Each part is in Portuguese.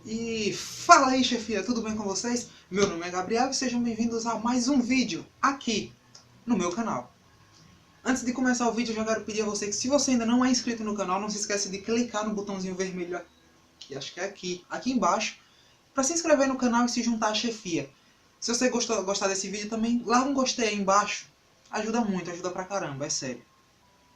E fala aí, chefia, tudo bem com vocês? Meu nome é Gabriel e sejam bem-vindos a mais um vídeo aqui no meu canal. Antes de começar o vídeo, eu já quero pedir a você que se você ainda não é inscrito no canal, não se esqueça de clicar no botãozinho vermelho aqui, acho que é aqui embaixo, para se inscrever no canal e se juntar à chefia. Se você gostar desse vídeo também, larga um gostei aí embaixo, ajuda muito, ajuda pra caramba, é sério.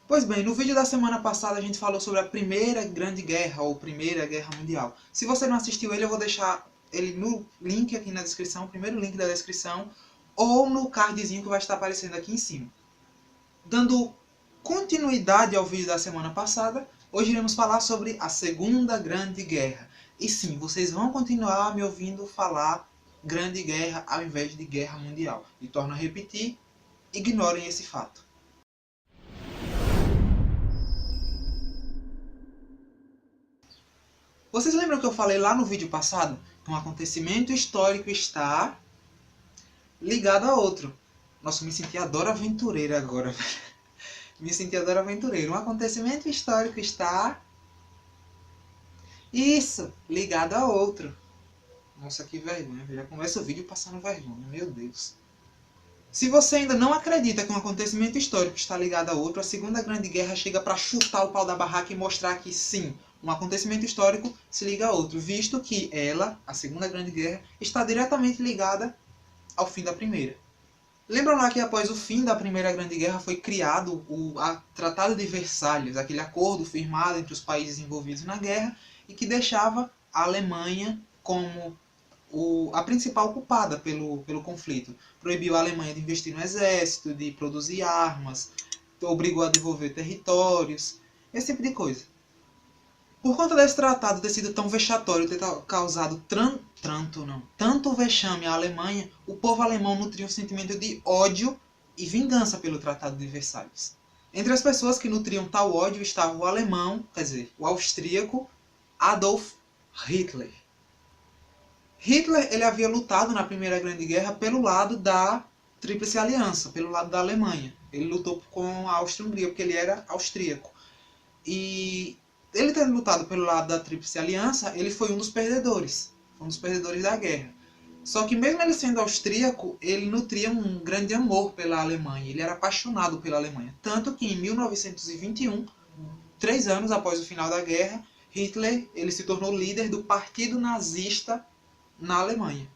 Pois bem, no vídeo da semana passada a gente falou sobre a Primeira Grande Guerra, ou Primeira Guerra Mundial. Se você não assistiu ele, eu vou deixar ele no link aqui na descrição, o primeiro link da descrição, ou no cardzinho que vai estar aparecendo aqui em cima. Dando continuidade ao vídeo da semana passada, hoje iremos falar sobre a Segunda Grande Guerra. E sim, vocês vão continuar me ouvindo falar Grande Guerra ao invés de Guerra Mundial. E torno a repetir, ignorem esse fato. Vocês lembram que eu falei lá no vídeo passado que um acontecimento histórico está ligado a outro? Nossa, eu me senti Dora Aventureira agora, velho. Me senti Dora Aventureira. Um acontecimento histórico está... Isso, ligado a outro. Nossa, que vergonha. Já começa o vídeo passando vergonha, meu Deus. Se você ainda não acredita que um acontecimento histórico está ligado a outro, a Segunda Grande Guerra chega para chutar o pau da barraca e mostrar que sim, um acontecimento histórico se liga a outro, visto que ela, a Segunda Grande Guerra, está diretamente ligada ao fim da Primeira. Lembram lá que após o fim da Primeira Grande Guerra foi criado o Tratado de Versalhes, aquele acordo firmado entre os países envolvidos na guerra e que deixava a Alemanha como a principal culpada pelo conflito. Proibiu a Alemanha de investir no exército, de produzir armas, obrigou a devolver territórios, esse tipo de coisa. Por conta desse tratado ter sido tão vexatório, ter causado tanto vexame à Alemanha, o povo alemão nutria um sentimento de ódio e vingança pelo Tratado de Versalhes. Entre as pessoas que nutriam tal ódio estava o alemão, quer dizer, o austríaco Adolf Hitler. Hitler ele havia lutado na Primeira Grande Guerra pelo lado da Tríplice Aliança, pelo lado da Alemanha. Ele lutou com a Áustria-Hungria, porque ele era austríaco. E ele tendo lutado pelo lado da Tríplice Aliança, ele foi um dos perdedores. Foi um dos perdedores da guerra. Só que mesmo ele sendo austríaco, ele nutria um grande amor pela Alemanha. Ele era apaixonado pela Alemanha. Tanto que em 1921, 3 anos após o final da guerra, Hitler ele se tornou líder do Partido Nazista na Alemanha.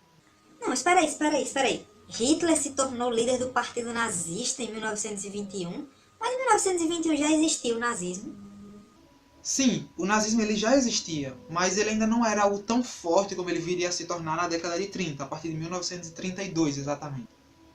Não, espera aí. Hitler se tornou líder do Partido Nazista em 1921, mas em 1921 já existia o nazismo. Sim, o nazismo ele já existia, mas ele ainda não era algo tão forte como ele viria a se tornar na década de 30, a partir de 1932 exatamente.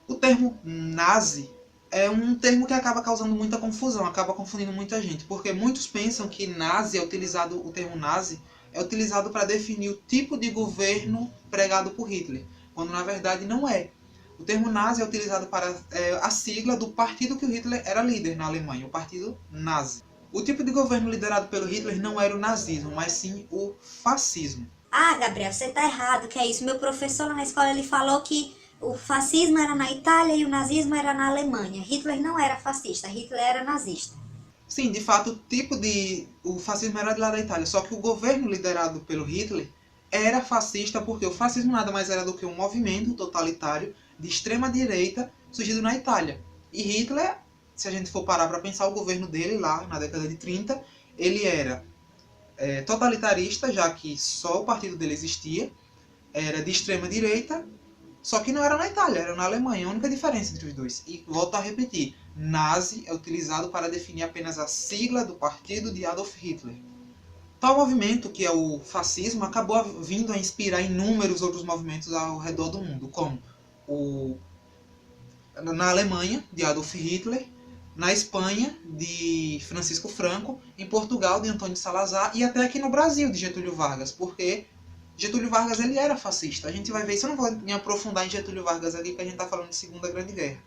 O termo nazi é um termo que acaba causando muita confusão, acaba confundindo muita gente, porque muitos pensam que o termo nazi é utilizado para definir o tipo de governo pregado por Hitler, quando na verdade não é. O termo nazi é utilizado para a sigla do partido que o Hitler era líder na Alemanha, o partido nazi. O tipo de governo liderado pelo Hitler não era o nazismo, mas sim o fascismo. Ah, Gabriel, você tá errado, que é isso. Meu professor lá na escola ele falou que o fascismo era na Itália e o nazismo era na Alemanha. Hitler não era fascista, Hitler era nazista. Sim, de fato, o fascismo era de lá da Itália, só que o governo liderado pelo Hitler era fascista porque o fascismo nada mais era do que um movimento totalitário de extrema direita surgido na Itália. E Hitler, se a gente for parar para pensar, o governo dele lá na década de 30, ele era totalitarista, já que só o partido dele existia, era de extrema direita, só que não era na Itália, era na Alemanha, a única diferença entre os dois. E volto a repetir, nazi é utilizado para definir apenas a sigla do partido de Adolf Hitler. Tal movimento, que é o fascismo, acabou vindo a inspirar inúmeros outros movimentos ao redor do mundo, como na Alemanha, de Adolf Hitler, na Espanha, de Francisco Franco, em Portugal, de Antônio Salazar, e até aqui no Brasil, de Getúlio Vargas, porque Getúlio Vargas ele era fascista. A gente vai ver isso, eu não vou me aprofundar em Getúlio Vargas aqui, porque a gente está falando de Segunda Grande Guerra.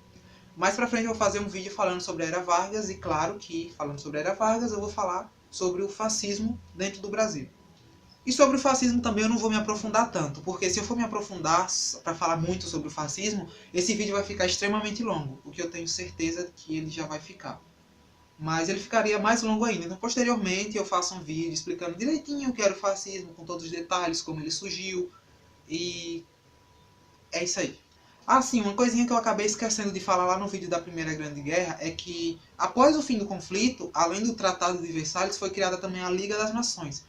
Mais pra frente eu vou fazer um vídeo falando sobre a Era Vargas, e claro que, falando sobre a Era Vargas, eu vou falar sobre o fascismo dentro do Brasil. E sobre o fascismo também eu não vou me aprofundar tanto, porque se eu for me aprofundar para falar muito sobre o fascismo, esse vídeo vai ficar extremamente longo, o que eu tenho certeza que ele já vai ficar. Mas ele ficaria mais longo ainda. Então, posteriormente, eu faço um vídeo explicando direitinho o que era o fascismo, com todos os detalhes, como ele surgiu. E é isso aí. Ah, sim, uma coisinha que eu acabei esquecendo de falar lá no vídeo da Primeira Grande Guerra é que, após o fim do conflito, além do Tratado de Versalhes, foi criada também a Liga das Nações.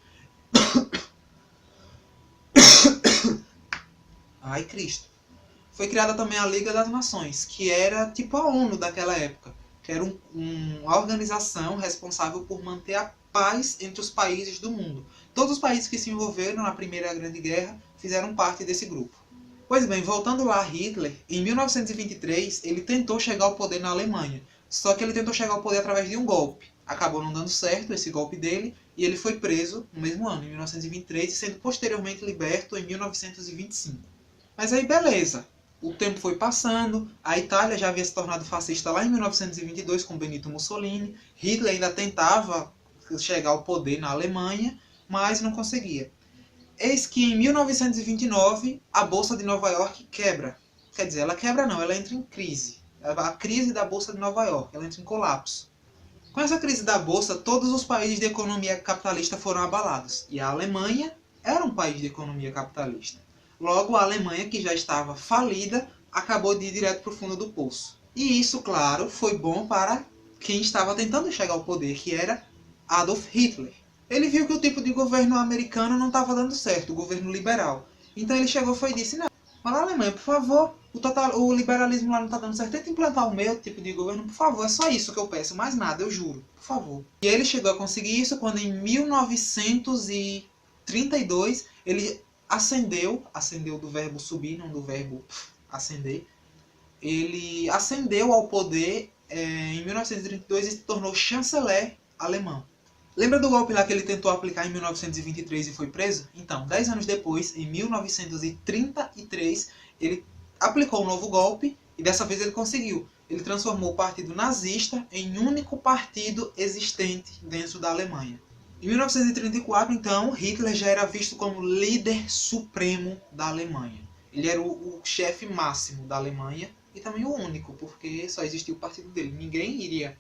Ai, Cristo. Foi criada também a Liga das Nações, que era tipo a ONU daquela época, que era uma organização responsável por manter a paz entre os países do mundo. Todos os países que se envolveram na Primeira Grande Guerra fizeram parte desse grupo. Pois bem, voltando lá a Hitler, em 1923 ele tentou chegar ao poder na Alemanha, só que ele tentou chegar ao poder através de um golpe. Acabou não dando certo esse golpe dele, e ele foi preso no mesmo ano, em 1923, e sendo posteriormente liberto em 1925. Mas aí beleza, o tempo foi passando, a Itália já havia se tornado fascista lá em 1922 com Benito Mussolini, Hitler ainda tentava chegar ao poder na Alemanha, mas não conseguia. Eis que em 1929 a Bolsa de Nova York quebra. Quer dizer, ela quebra não, ela entra em crise. A crise da Bolsa de Nova York, ela entra em colapso. Com essa crise da Bolsa, todos os países de economia capitalista foram abalados. E a Alemanha era um país de economia capitalista. Logo, a Alemanha, que já estava falida, acabou de ir direto para o fundo do poço. E isso, claro, foi bom para quem estava tentando chegar ao poder, que era Adolf Hitler. Ele viu que o tipo de governo americano não estava dando certo, o governo liberal. Então ele chegou e disse, não, mas Alemanha, por favor, o liberalismo lá não está dando certo, tenta implantar o meu tipo de governo, por favor, é só isso que eu peço, mais nada, eu juro, por favor. E ele chegou a conseguir isso quando em 1932 ele ascendeu do verbo subir, não do verbo ascender, ele ascendeu ao poder em 1932 e se tornou chanceler alemão. Lembra do golpe lá que ele tentou aplicar em 1923 e foi preso? Então, 10 anos depois, em 1933, ele aplicou um novo golpe e dessa vez ele conseguiu. Ele transformou o partido nazista em único partido existente dentro da Alemanha. Em 1934, então, Hitler já era visto como líder supremo da Alemanha. Ele era o chefe máximo da Alemanha e também o único, porque só existia o partido dele. Ninguém iria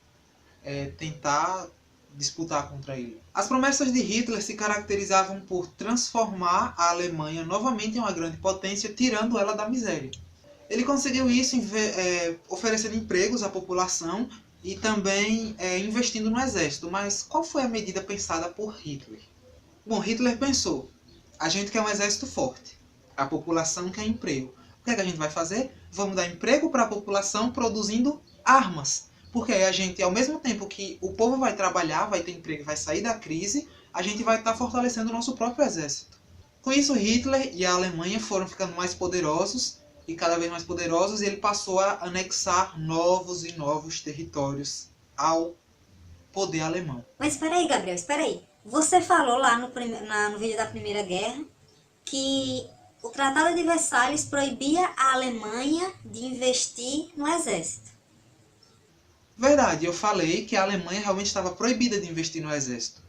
tentar disputar contra ele. As promessas de Hitler se caracterizavam por transformar a Alemanha novamente em uma grande potência, tirando ela da miséria. Ele conseguiu isso oferecendo empregos à população e também investindo no exército. Mas qual foi a medida pensada por Hitler? Bom, Hitler pensou, a gente quer um exército forte, a população quer emprego. O que é que a gente vai fazer? Vamos dar emprego para a população produzindo armas. Porque aí a gente, ao mesmo tempo que o povo vai trabalhar, vai ter emprego, vai sair da crise, a gente vai estar fortalecendo o nosso próprio exército. Com isso, Hitler e a Alemanha foram ficando mais poderosos, e cada vez mais poderosos, e ele passou a anexar novos e novos territórios ao poder alemão. Mas espera aí, Gabriel, espera aí. Você falou lá no vídeo da Primeira Guerra que o Tratado de Versalhes proibia a Alemanha de investir no exército. Verdade, eu falei que a Alemanha realmente estava proibida de investir no exército.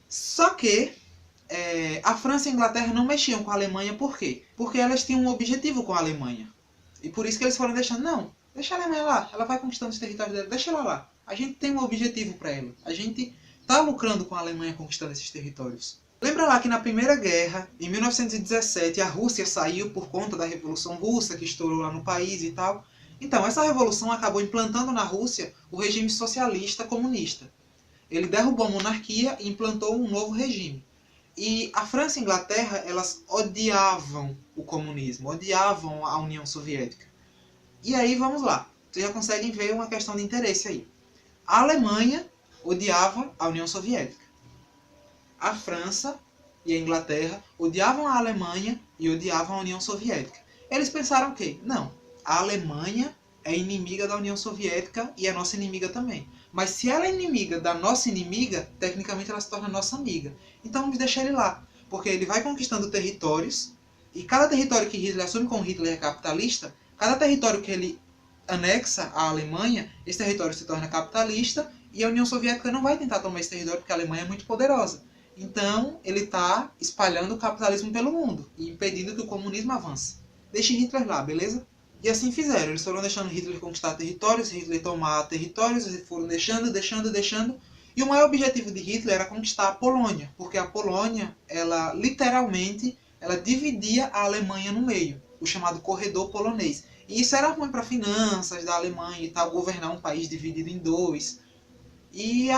Só que a França e a Inglaterra não mexiam com a Alemanha, por quê? Porque elas tinham um objetivo com a Alemanha. E por isso que eles foram deixando, não, deixa a Alemanha lá, ela vai conquistando os territórios dela, deixa ela lá. A gente tem um objetivo para ela, a gente está lucrando com a Alemanha conquistando esses territórios. Lembra lá que na Primeira Guerra, em 1917, a Rússia saiu por conta da Revolução Russa, que estourou lá no país e tal. Então, essa revolução acabou implantando na Rússia o regime socialista comunista. Ele derrubou a monarquia e implantou um novo regime. E a França e a Inglaterra, elas odiavam o comunismo, odiavam a União Soviética. E aí, vamos lá. Vocês já conseguem ver uma questão de interesse aí. A Alemanha odiava a União Soviética. A França e a Inglaterra odiavam a Alemanha e odiavam a União Soviética. Eles pensaram que, não, a Alemanha é inimiga da União Soviética e é nossa inimiga também. Mas se ela é inimiga da nossa inimiga, tecnicamente ela se torna nossa amiga. Então vamos deixar ele lá. Porque ele vai conquistando territórios, e cada território que Hitler assume como Hitler é capitalista, cada território que ele anexa à Alemanha, esse território se torna capitalista, e a União Soviética não vai tentar tomar esse território porque a Alemanha é muito poderosa. Então ele está espalhando o capitalismo pelo mundo e impedindo que o comunismo avance. Deixe Hitler lá, beleza? E assim fizeram. Eles foram deixando Hitler conquistar territórios, Hitler tomar territórios, eles foram deixando. E o maior objetivo de Hitler era conquistar a Polônia, porque a Polônia, ela literalmente, ela dividia a Alemanha no meio, o chamado corredor polonês. E isso era ruim para finanças da Alemanha e tal, governar um país dividido em dois. E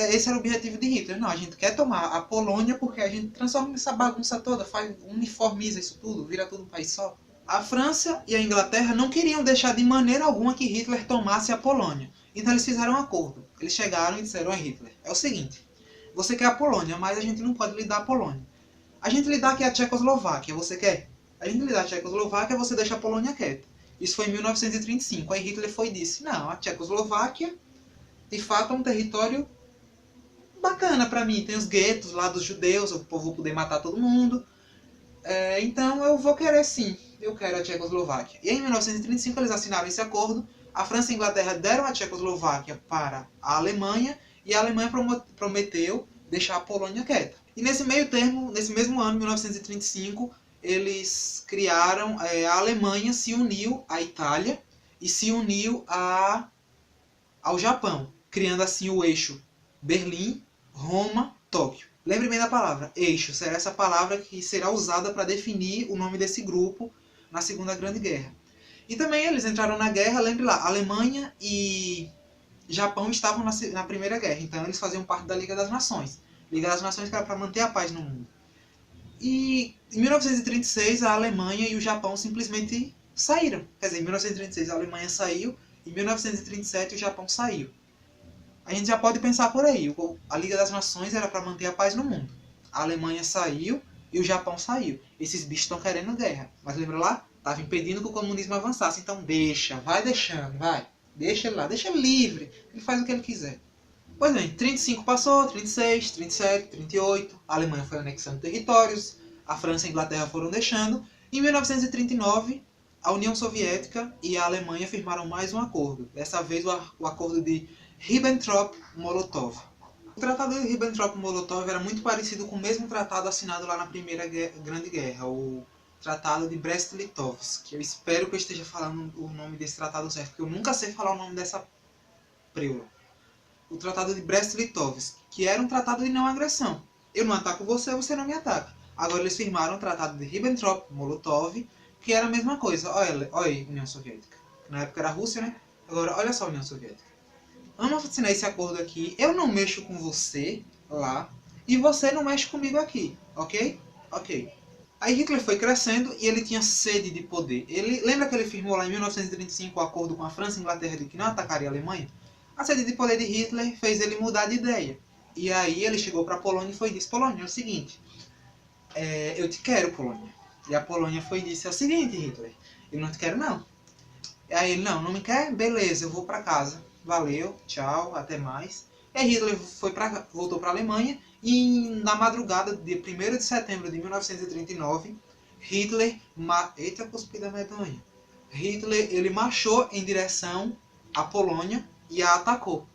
esse era o objetivo de Hitler. Não, a gente quer tomar a Polônia porque a gente transforma essa bagunça toda, uniformiza isso tudo, vira tudo um país só. A França e a Inglaterra não queriam deixar de maneira alguma que Hitler tomasse a Polônia. Então eles fizeram um acordo. Eles chegaram e disseram a Hitler, é o seguinte, você quer a Polônia, mas a gente não pode lhe dar a Polônia. A gente lhe dá aqui a Tchecoslováquia, você quer? A gente lhe dá a Tchecoslováquia, você deixa a Polônia quieta. Isso foi em 1935. Aí Hitler foi e disse, não, a Tchecoslováquia de fato é um território bacana para mim. Tem os guetos lá dos judeus, eu vou poder matar todo mundo. Então eu vou querer sim, eu quero a Tchecoslováquia. E em 1935 eles assinaram esse acordo, a França e a Inglaterra deram a Tchecoslováquia para a Alemanha, e a Alemanha prometeu deixar a Polônia quieta. E nesse meio termo, nesse mesmo ano, 1935, eles criaram, a Alemanha se uniu à Itália e se uniu ao Japão, criando assim o eixo Berlim, Roma, Tóquio. Lembre bem da palavra, eixo, será essa palavra que será usada para definir o nome desse grupo na Segunda Grande Guerra. E também eles entraram na guerra, lembre lá, Alemanha e Japão estavam na Primeira Guerra, então eles faziam parte da Liga das Nações. Liga das Nações que era para manter a paz no mundo. E em 1936 a Alemanha e o Japão simplesmente saíram. Quer dizer, em 1936 a Alemanha saiu, em 1937 o Japão saiu. A gente já pode pensar por aí. A Liga das Nações era para manter a paz no mundo. A Alemanha saiu e o Japão saiu. Esses bichos estão querendo guerra. Mas lembra lá? Estava impedindo que o comunismo avançasse. Então deixa, vai deixando, vai. Deixa ele lá, deixa ele livre. Ele faz o que ele quiser. Pois bem, 35 passou, 36, 37, 38. A Alemanha foi anexando territórios. A França e a Inglaterra foram deixando. Em 1939, a União Soviética e a Alemanha firmaram mais um acordo. Dessa vez o acordo de Ribbentrop-Molotov. O Tratado de Ribbentrop-Molotov era muito parecido com o mesmo tratado assinado lá na Primeira Grande Guerra, o Tratado de Brest-Litovsk. Eu espero que eu esteja falando o nome desse tratado certo, porque eu nunca sei falar o nome dessa preula. O Tratado de Brest-Litovsk, que era um tratado de não agressão. Eu não ataco você, você não me ataca. Agora eles firmaram o Tratado de Ribbentrop-Molotov, que era a mesma coisa. Olha aí, União Soviética. Na época era a Rússia, né? Agora, olha só a União Soviética. Vamos assinar esse acordo aqui. Eu não mexo com você lá. E você não mexe comigo aqui. Ok? Ok. Aí Hitler foi crescendo e ele tinha sede de poder. Lembra que ele firmou lá em 1935 o acordo com a França e a Inglaterra de que não atacaria a Alemanha? A sede de poder de Hitler fez ele mudar de ideia. E aí ele chegou para a Polônia e foi e disse, Polônia, é o seguinte. Eu te quero, Polônia. E a Polônia foi e disse, é o seguinte, Hitler. Eu não te quero, não. E aí ele, não me quer? Beleza, eu vou para casa. Valeu, tchau, até mais. E aí Hitler voltou para a Alemanha e na madrugada de 1º de setembro de 1939, Hitler, eita cuspida medonha, Hitler ele marchou em direção à Polônia e a atacou.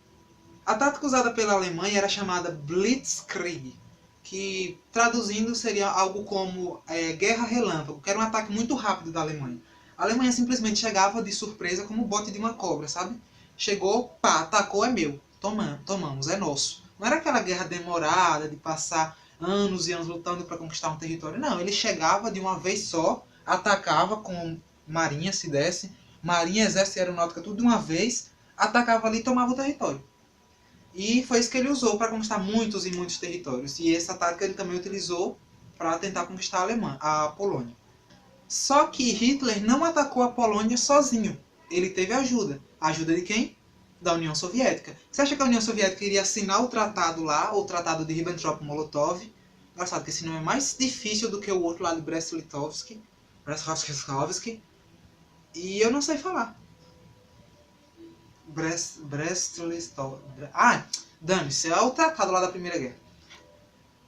A tática usada pela Alemanha era chamada Blitzkrieg, que traduzindo seria algo como guerra relâmpago, que era um ataque muito rápido da Alemanha. A Alemanha simplesmente chegava de surpresa como o bote de uma cobra, sabe? Chegou, pá, atacou, é meu. Tomamos, é nosso. Não era aquela guerra demorada de passar anos e anos lutando para conquistar um território. Não, ele chegava de uma vez só, atacava com marinha, se desse, marinha, exército e aeronáutica, tudo de uma vez, atacava ali e tomava o território. E foi isso que ele usou para conquistar muitos e muitos territórios. E essa tática ele também utilizou para tentar conquistar a Polônia. Só que Hitler não atacou a Polônia sozinho. Ele teve ajuda. Ajuda de quem? Da União Soviética. Você acha que a União Soviética iria assinar o tratado lá, o tratado de Ribbentrop-Molotov? Engraçado que esse nome é mais difícil do que o outro lá de Brest-Litovsk. E eu não sei falar. Brest-Litovsk. Dane-se, é o tratado lá da Primeira Guerra.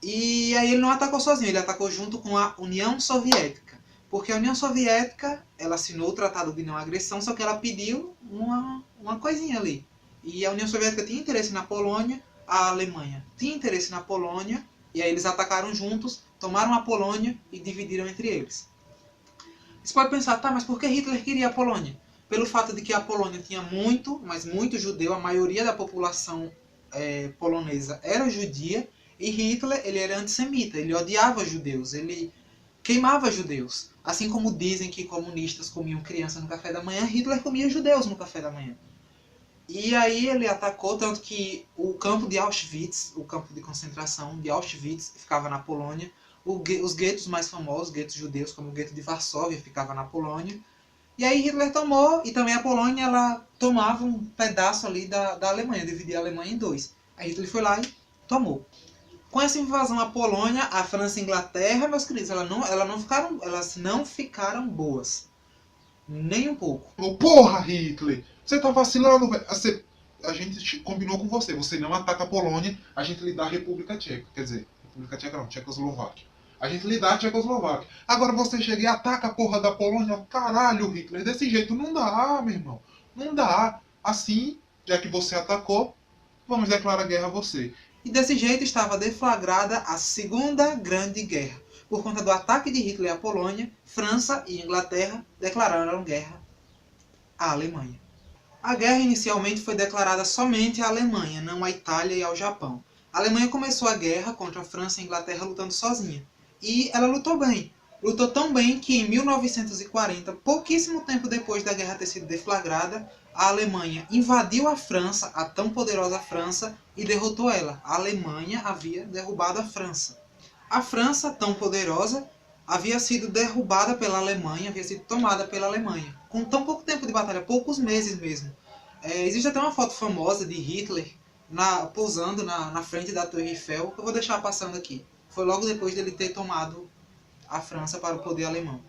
E aí ele não atacou sozinho, ele atacou junto com a União Soviética. Porque a União Soviética, ela assinou o Tratado de Não Agressão, só que ela pediu uma coisinha ali. E a União Soviética tinha interesse na Polônia, a Alemanha tinha interesse na Polônia, e aí eles atacaram juntos, tomaram a Polônia e dividiram entre eles. Você pode pensar, tá, mas por que Hitler queria a Polônia? Pelo fato de que a Polônia tinha muito, mas muito judeu, a maioria da população polonesa era judia, e Hitler ele era antissemita, ele odiava judeus, ele queimava judeus. Assim como dizem que comunistas comiam criança no café da manhã, Hitler comia judeus no café da manhã. E aí ele atacou, tanto que o campo de Auschwitz, o campo de concentração de Auschwitz, ficava na Polônia. Os guetos mais famosos, guetos judeus, como o gueto de Varsóvia, ficava na Polônia. E aí Hitler tomou, e também a Polônia ela tomava um pedaço ali da Alemanha, dividia a Alemanha em dois. Aí Hitler foi lá e tomou. Com essa invasão à Polônia, a França e a Inglaterra, meus queridos, elas não ficaram boas. Nem um pouco. Oh, porra, Hitler! Você tá vacilando, velho. A gente combinou com você. Você não ataca a Polônia, a gente lhe dá a República Tcheca. Quer dizer, República Tcheca não, Tchecoslováquia. A gente lhe dá a Tchecoslováquia. Agora você chega e ataca a porra da Polônia. Caralho, Hitler, desse jeito não dá, meu irmão. Não dá. Assim, já que você atacou, vamos declarar guerra a você. E desse jeito estava deflagrada a Segunda Grande Guerra. Por conta do ataque de Hitler à Polônia, França e Inglaterra declararam guerra à Alemanha. A guerra inicialmente foi declarada somente à Alemanha, não à Itália e ao Japão. A Alemanha começou a guerra contra a França e a Inglaterra lutando sozinha. E ela lutou bem. Lutou tão bem que em 1940, pouquíssimo tempo depois da guerra ter sido deflagrada, a Alemanha invadiu a França, a tão poderosa França, e derrotou ela. A Alemanha havia derrubado a França. A França, tão poderosa, havia sido derrubada pela Alemanha, havia sido tomada pela Alemanha. Com tão pouco tempo de batalha, poucos meses mesmo. Existe até uma foto famosa de Hitler pousando na frente da Torre Eiffel, que eu vou deixar passando aqui. Foi logo depois dele ter tomado a França para o poder alemão.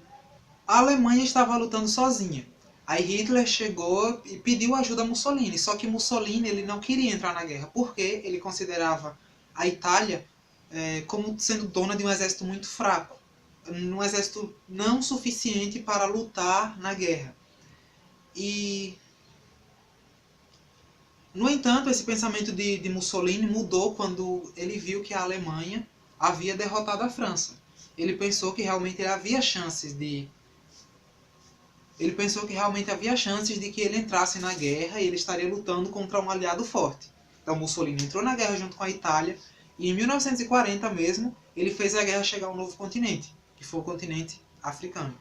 A Alemanha estava lutando sozinha. Aí Hitler chegou e pediu ajuda a Mussolini, só que Mussolini ele não queria entrar na guerra, porque ele considerava a Itália como sendo dona de um exército muito fraco, um exército não suficiente para lutar na guerra. E, no entanto, esse pensamento de Mussolini mudou quando ele viu que a Alemanha havia derrotado a França. Ele pensou que realmente havia chances de que ele entrasse na guerra e ele estaria lutando contra um aliado forte. Então Mussolini entrou na guerra junto com a Itália e em 1940 mesmo ele fez a guerra chegar a um novo continente, que foi o continente africano.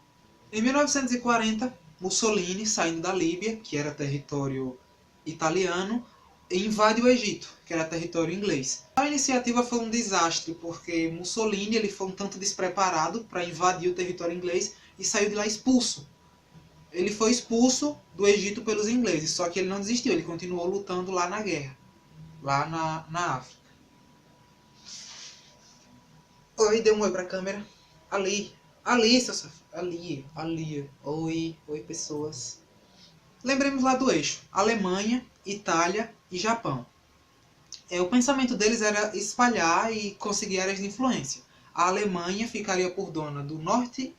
Em 1940, Mussolini, saindo da Líbia, que era território italiano, invade o Egito, que era território inglês. A iniciativa foi um desastre, porque Mussolini ele foi um tanto despreparado para invadir o território inglês e saiu de lá expulso. Ele foi expulso do Egito pelos ingleses, só que ele não desistiu, ele continuou lutando lá na guerra, lá na África. Oi, dê um oi pra câmera. Ali, seu safado. Ali. Oi, pessoas. Lembremos lá do eixo, Alemanha, Itália e Japão. O pensamento deles era espalhar e conseguir áreas de influência. A Alemanha ficaria por dona do norte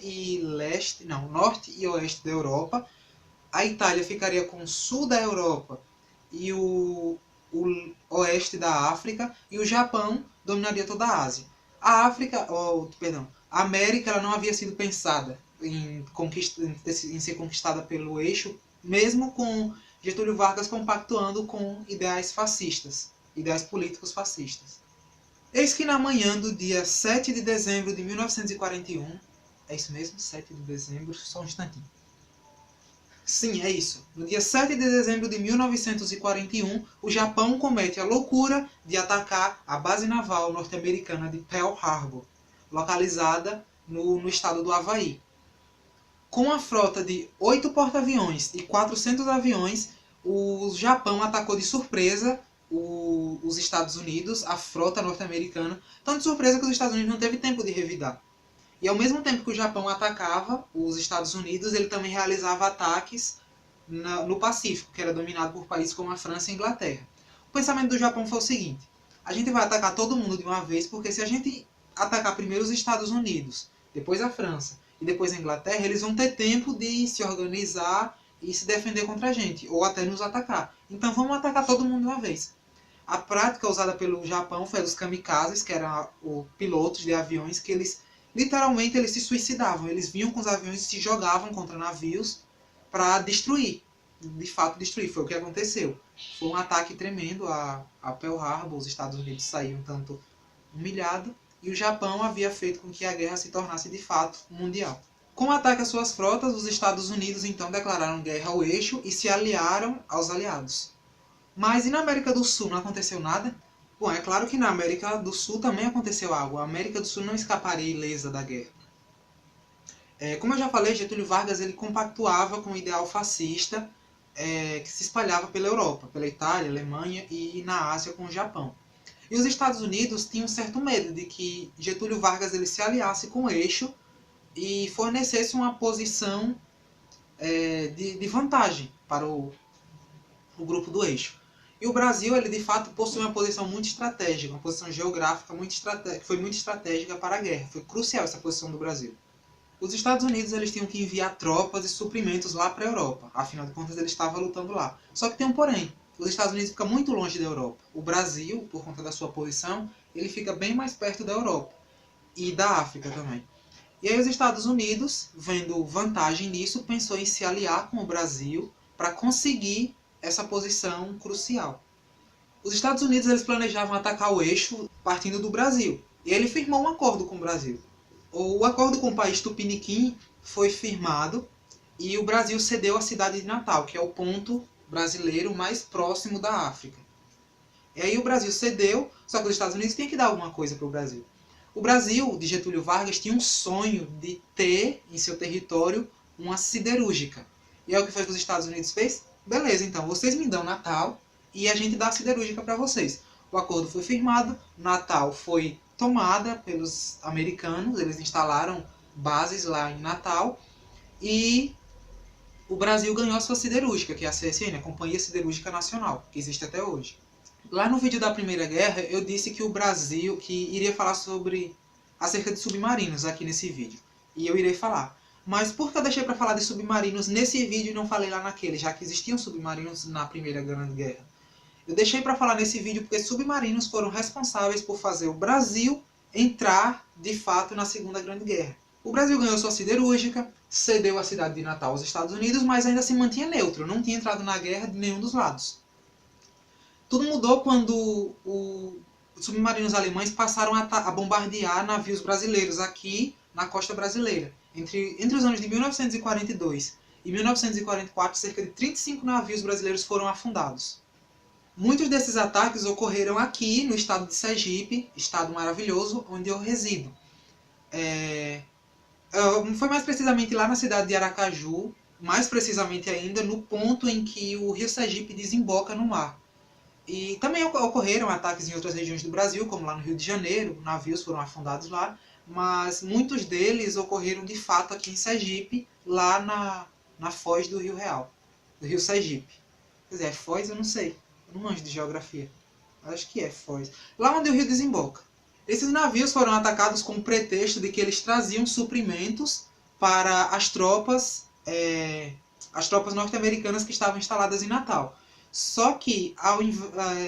e oeste da Europa. A Itália ficaria com o sul da Europa e o oeste da África. E o Japão dominaria toda a Ásia. A América ela não havia sido pensada em ser conquistada pelo eixo, mesmo com Getúlio Vargas compactuando com ideais fascistas, ideais políticos fascistas. Eis que na manhã do dia 7 de dezembro de 1941, é isso mesmo? 7 de dezembro, só um instantinho. Sim, é isso. No dia 7 de dezembro de 1941, o Japão comete a loucura de atacar a base naval norte-americana de Pearl Harbor, localizada no estado do Havaí. Com a frota de 8 porta-aviões e 400 aviões, o Japão atacou de surpresa os Estados Unidos, a frota norte-americana, tão de surpresa que os Estados Unidos não teve tempo de revidar. E ao mesmo tempo que o Japão atacava os Estados Unidos, ele também realizava ataques no Pacífico, que era dominado por países como a França e a Inglaterra. O pensamento do Japão foi o seguinte: a gente vai atacar todo mundo de uma vez, porque se a gente atacar primeiro os Estados Unidos, depois a França e depois a Inglaterra, eles vão ter tempo de se organizar e se defender contra a gente, ou até nos atacar. Então vamos atacar todo mundo de uma vez. A prática usada pelo Japão foi dos kamikazes, que eram os pilotos de aviões, que eles literalmente eles se suicidavam. Eles vinham com os aviões e se jogavam contra navios para destruir. De fato, destruir. Foi o que aconteceu. Foi um ataque tremendo a Pearl Harbor. Os Estados Unidos saíram tanto humilhados. E o Japão havia feito com que a guerra se tornasse de fato mundial. Com o ataque às suas frotas, os Estados Unidos então declararam guerra ao eixo e se aliaram aos aliados. Mas e na América do Sul não aconteceu nada? Bom, é claro que na América do Sul também aconteceu algo. A América do Sul não escaparia ilesa da guerra. Como eu já falei, Getúlio Vargas ele compactuava com o ideal fascista que se espalhava pela Europa, pela Itália, Alemanha e na Ásia com o Japão. E os Estados Unidos tinham certo medo de que Getúlio Vargas ele se aliasse com o eixo e fornecesse uma posição de vantagem para o grupo do eixo. E o Brasil, ele de fato possui uma posição muito estratégica, uma posição geográfica que foi muito estratégica para a guerra. Foi crucial essa posição do Brasil. Os Estados Unidos eles tinham que enviar tropas e suprimentos lá para a Europa. Afinal de contas, ele estava lutando lá. Só que tem um porém. Os Estados Unidos ficam muito longe da Europa. O Brasil, por conta da sua posição, ele fica bem mais perto da Europa. E da África também. E aí os Estados Unidos, vendo vantagem nisso, pensou em se aliar com o Brasil para conseguir essa posição crucial. Os Estados Unidos eles planejavam atacar o eixo partindo do Brasil. E ele firmou um acordo com o Brasil. O acordo com o país Tupiniquim foi firmado e o Brasil cedeu a cidade de Natal, que é o ponto brasileiro mais próximo da África. E aí o Brasil cedeu, só que os Estados Unidos tinham que dar alguma coisa para o Brasil. O Brasil, de Getúlio Vargas, tinha um sonho de ter em seu território uma siderúrgica. E é o que foi que os Estados Unidos fez? Beleza, então, vocês me dão Natal e a gente dá a siderúrgica para vocês. O acordo foi firmado, Natal foi tomada pelos americanos, eles instalaram bases lá em Natal e o Brasil ganhou a sua siderúrgica, que é a CSN, a Companhia Siderúrgica Nacional, que existe até hoje. Lá no vídeo da Primeira Guerra, eu disse que o Brasil, que iria falar acerca de submarinos aqui nesse vídeo. E eu irei falar. Mas por que eu deixei para falar de submarinos nesse vídeo e não falei lá naquele, já que existiam submarinos na Primeira Grande Guerra? Eu deixei para falar nesse vídeo porque submarinos foram responsáveis por fazer o Brasil entrar, de fato, na Segunda Grande Guerra. O Brasil ganhou sua siderúrgica, cedeu a cidade de Natal aos Estados Unidos, mas ainda se mantinha neutro, não tinha entrado na guerra de nenhum dos lados. Tudo mudou quando os submarinos alemães passaram a bombardear navios brasileiros aqui na costa brasileira. Entre os anos de 1942 e 1944, cerca de 35 navios brasileiros foram afundados. Muitos desses ataques ocorreram aqui no estado de Sergipe, estado maravilhoso, onde eu resido. Foi mais precisamente lá na cidade de Aracaju, mais precisamente ainda no ponto em que o rio Sergipe desemboca no mar. E também ocorreram ataques em outras regiões do Brasil, como lá no Rio de Janeiro, navios foram afundados lá, mas muitos deles ocorreram de fato aqui em Sergipe, lá na foz do Rio Real, do rio Sergipe. Quer dizer, é foz? Eu não sei, eu não manjo de geografia. Acho que é foz. Lá onde o rio desemboca. Esses navios foram atacados com o pretexto de que eles traziam suprimentos para as tropas norte-americanas que estavam instaladas em Natal. Só que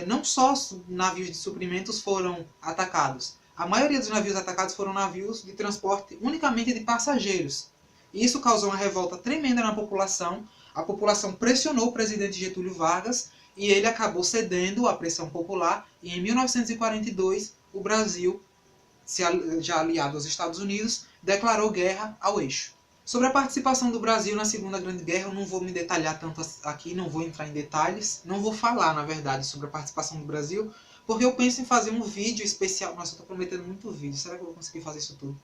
não só navios de suprimentos foram atacados. A maioria dos navios atacados foram navios de transporte unicamente de passageiros. E isso causou uma revolta tremenda na população. A população pressionou o presidente Getúlio Vargas e ele acabou cedendo à pressão popular. E em 1942, o Brasil, já aliado aos Estados Unidos, declarou guerra ao eixo. Sobre a participação do Brasil na Segunda Grande Guerra, eu não vou me detalhar tanto aqui, não vou entrar em detalhes. Não vou falar, na verdade, sobre a participação do Brasil, porque eu penso em fazer um vídeo especial. Nossa, eu estou prometendo muito vídeo, será que eu vou conseguir fazer isso tudo?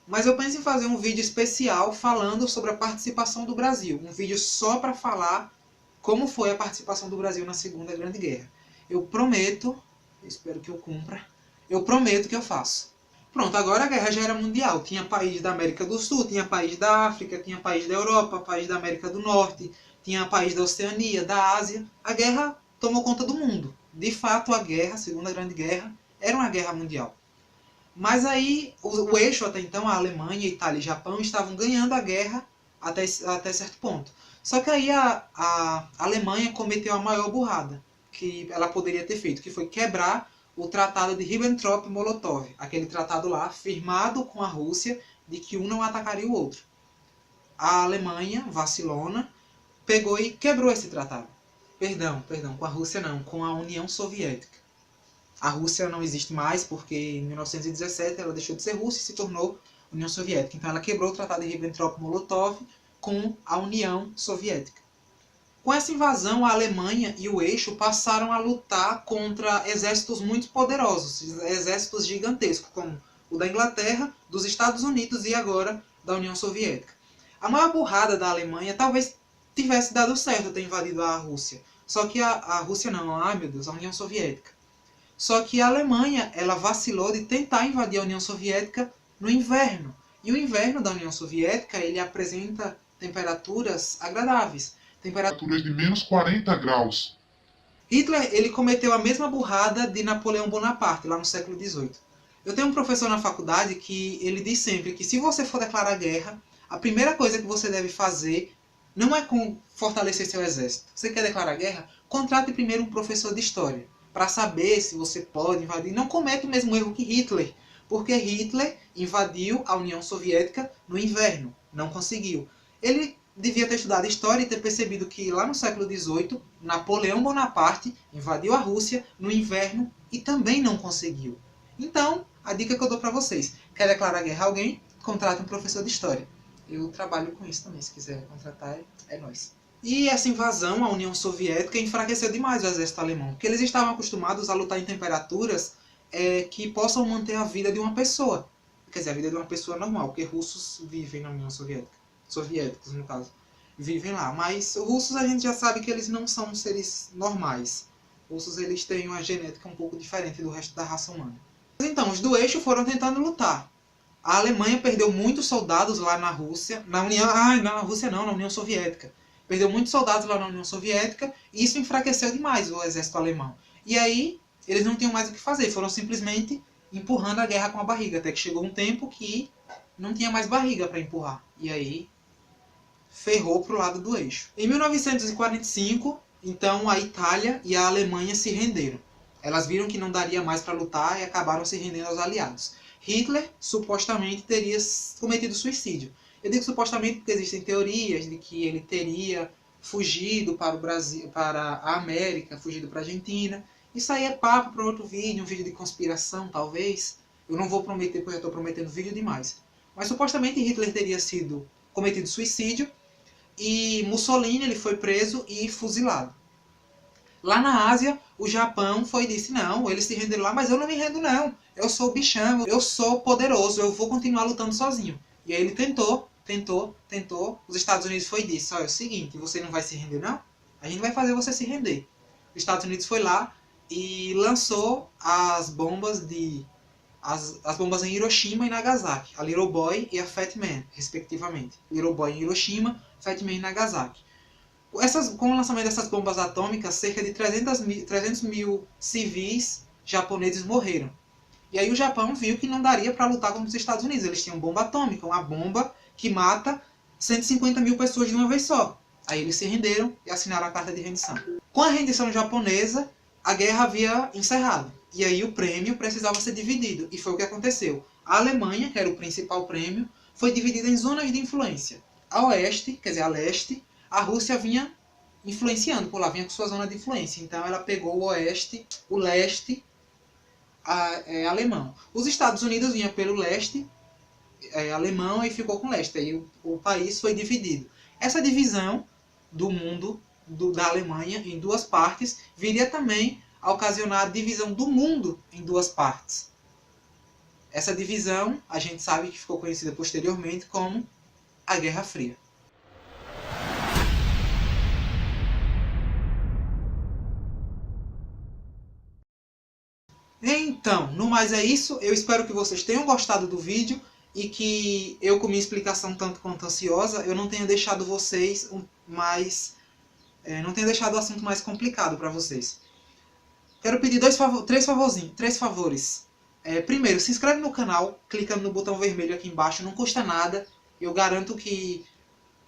Mas eu penso em fazer um vídeo especial falando sobre a participação do Brasil. Um vídeo só para falar como foi a participação do Brasil na Segunda Grande Guerra. Eu prometo, espero que eu cumpra, eu prometo que eu faço. Pronto, agora a guerra já era mundial. Tinha país da América do Sul, tinha país da África, tinha país da Europa, país da América do Norte, tinha país da Oceania, da Ásia. A guerra tomou conta do mundo. De fato, a guerra, a Segunda Grande Guerra, era uma guerra mundial. Mas aí, o eixo até então, a Alemanha, Itália e Japão, estavam ganhando a guerra até certo ponto. Só que aí a Alemanha cometeu a maior burrada que ela poderia ter feito, que foi quebrar o Tratado de Ribbentrop-Molotov, aquele tratado lá firmado com a Rússia de que um não atacaria o outro. A Alemanha, vacilona, pegou e quebrou esse tratado. Perdão, com a Rússia não, com a União Soviética. A Rússia não existe mais porque em 1917 ela deixou de ser Rússia e se tornou União Soviética. Então ela quebrou o Tratado de Ribbentrop-Molotov com a União Soviética. Com essa invasão, a Alemanha e o eixo passaram a lutar contra exércitos muito poderosos, exércitos gigantescos, como o da Inglaterra, dos Estados Unidos e agora da União Soviética. A maior burrada da Alemanha talvez tivesse dado certo ter invadido a Rússia. Só que a Rússia não, ai meu Deus, a União Soviética. Só que a Alemanha, ela vacilou de tentar invadir a União Soviética no inverno. E o inverno da União Soviética, ele apresenta temperaturas agradáveis. Temperaturas de menos 40 graus. Hitler, ele cometeu a mesma burrada de Napoleão Bonaparte, lá no século XVIII. Eu tenho um professor na faculdade que ele diz sempre que se você for declarar guerra, a primeira coisa que você deve fazer não é fortalecer seu exército. Você quer declarar guerra? Contrate primeiro um professor de história, para saber se você pode invadir. Não cometa o mesmo erro que Hitler, porque Hitler invadiu a União Soviética no inverno, não conseguiu. Ele devia ter estudado história e ter percebido que lá no século XVIII, Napoleão Bonaparte invadiu a Rússia no inverno e também não conseguiu. Então, a dica que eu dou para vocês, quer declarar guerra a alguém? Contrate um professor de história. Eu trabalho com isso também, se quiser contratar, é nóis. E essa invasão à União Soviética enfraqueceu demais o exército alemão, porque eles estavam acostumados a lutar em temperaturas que possam manter a vida de uma pessoa. Quer dizer, a vida de uma pessoa normal, porque russos vivem na União Soviética. Soviéticos, no caso. Vivem lá. Mas os russos a gente já sabe que eles não são seres normais. Os russos eles têm uma genética um pouco diferente do resto da raça humana. Então, os do eixo foram tentando lutar. A Alemanha perdeu muitos soldados lá na Rússia. Na União Soviética. Perdeu muitos soldados lá na União Soviética e isso enfraqueceu demais o exército alemão. E aí, eles não tinham mais o que fazer, foram simplesmente empurrando a guerra com a barriga, até que chegou um tempo que não tinha mais barriga para empurrar. E aí, ferrou pro lado do eixo. Em 1945, então a Itália e a Alemanha se renderam. Elas viram que não daria mais para lutar e acabaram se rendendo aos aliados. Hitler supostamente teria cometido suicídio. Eu digo supostamente porque existem teorias de que ele teria fugido para o Brasil, para a América, fugido para a Argentina. Isso aí é papo para outro vídeo, um vídeo de conspiração, talvez. Eu não vou prometer porque eu estou prometendo vídeo demais. Mas supostamente Hitler teria sido cometido suicídio e Mussolini ele foi preso e fuzilado. Lá na Ásia, o Japão foi e disse, não, eles se renderam lá, mas eu não me rendo não. Eu sou o bichão, eu sou poderoso, eu vou continuar lutando sozinho. E aí ele tentou. Os Estados Unidos foi e disse, olha, é o seguinte, você não vai se render não? A gente vai fazer você se render. Os Estados Unidos foi lá e lançou as bombas em Hiroshima e Nagasaki. A Little Boy e a Fat Man, respectivamente. Little Boy em Hiroshima, Fat Man em Nagasaki. Com o lançamento dessas bombas atômicas, cerca de 300 mil civis japoneses morreram. E aí o Japão viu que não daria para lutar contra os Estados Unidos. Eles tinham bomba atômica, uma bomba que mata 150 mil pessoas de uma vez só. Aí eles se renderam e assinaram a carta de rendição. Com a rendição japonesa, a guerra havia encerrado. E aí o prêmio precisava ser dividido. E foi o que aconteceu. A Alemanha, que era o principal prêmio, foi dividida em zonas de influência. A oeste, quer dizer, a leste, a Rússia vinha influenciando por lá, vinha com sua zona de influência. Então ela pegou o oeste, o leste, alemão. Os Estados Unidos vinha pelo leste, alemão, e ficou com o leste. Aí o país foi dividido. Essa divisão do mundo, da Alemanha, em duas partes, viria também a ocasionar a divisão do mundo em duas partes. Essa divisão, a gente sabe que ficou conhecida posteriormente como a Guerra Fria. Então, no mais é isso. Eu espero que vocês tenham gostado do vídeo e que eu, com minha explicação tanto quanto ansiosa, eu não tenha deixado vocês não tenha deixado o assunto mais complicado para vocês. Quero pedir três favores. Primeiro, se inscreve no canal, clicando no botão vermelho aqui embaixo, não custa nada. Eu garanto que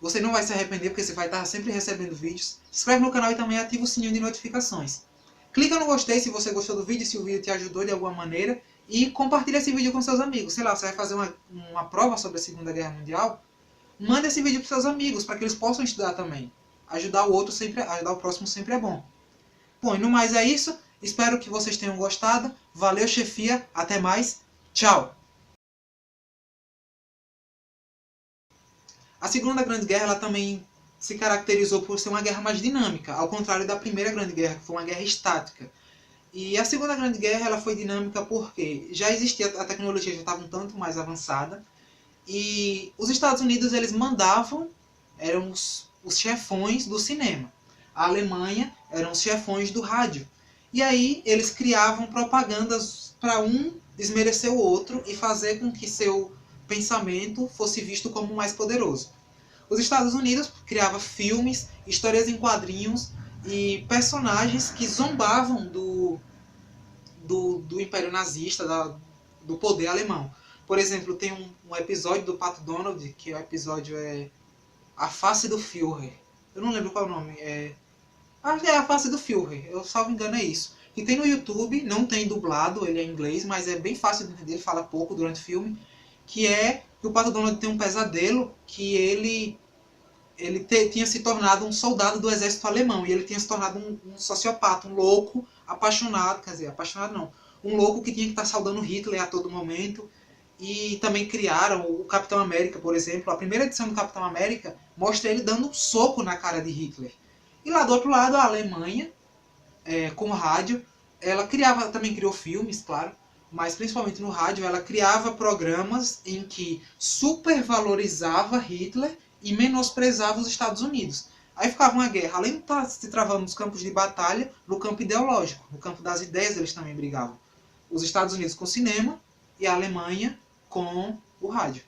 você não vai se arrepender, porque você vai estar sempre recebendo vídeos. Se inscreve no canal e também ativa o sininho de notificações. Clica no gostei se você gostou do vídeo, se o vídeo te ajudou de alguma maneira. E compartilha esse vídeo com seus amigos. Sei lá, você vai fazer uma prova sobre a Segunda Guerra Mundial. Manda esse vídeo para seus amigos, para que eles possam estudar também. Ajudar o próximo sempre é bom. Bom, e no mais é isso. Espero que vocês tenham gostado. Valeu, chefia. Até mais. Tchau. A Segunda Grande Guerra ela também se caracterizou por ser uma guerra mais dinâmica, ao contrário da Primeira Grande Guerra, que foi uma guerra estática. E a Segunda Grande Guerra ela foi dinâmica porque já existia, a tecnologia já estava um tanto mais avançada, e os Estados Unidos eles mandavam, eram os chefões do cinema. A Alemanha eram os chefões do rádio. E aí eles criavam propagandas para um desmerecer o outro e fazer com que seu pensamento fosse visto como mais poderoso. Os Estados Unidos criava filmes, histórias em quadrinhos e personagens que zombavam do Império Nazista, do poder alemão. Por exemplo, tem um episódio do Pato Donald, que o episódio é A Face do Führer. Eu não lembro qual é o nome. Acho que é A Face do Führer, eu salvo engano é isso. E tem no YouTube, não tem dublado, ele é em inglês, mas é bem fácil de entender, ele fala pouco durante o filme. Que é que o Pato Donald tem um pesadelo que ele tinha se tornado um soldado do exército alemão. E ele tinha se tornado um sociopata, um louco, apaixonado, quer dizer, apaixonado não. Um louco que tinha que estar saudando Hitler a todo momento. E também criaram o Capitão América, por exemplo. A primeira edição do Capitão América mostra ele dando um soco na cara de Hitler. E lá do outro lado, a Alemanha, com o rádio, ela também criou filmes, claro, mas principalmente no rádio, ela criava programas em que supervalorizava Hitler e menosprezava os Estados Unidos. Aí ficava uma guerra, além de estar se travando nos campos de batalha, no campo ideológico, no campo das ideias eles também brigavam. Os Estados Unidos com o cinema e a Alemanha com o rádio.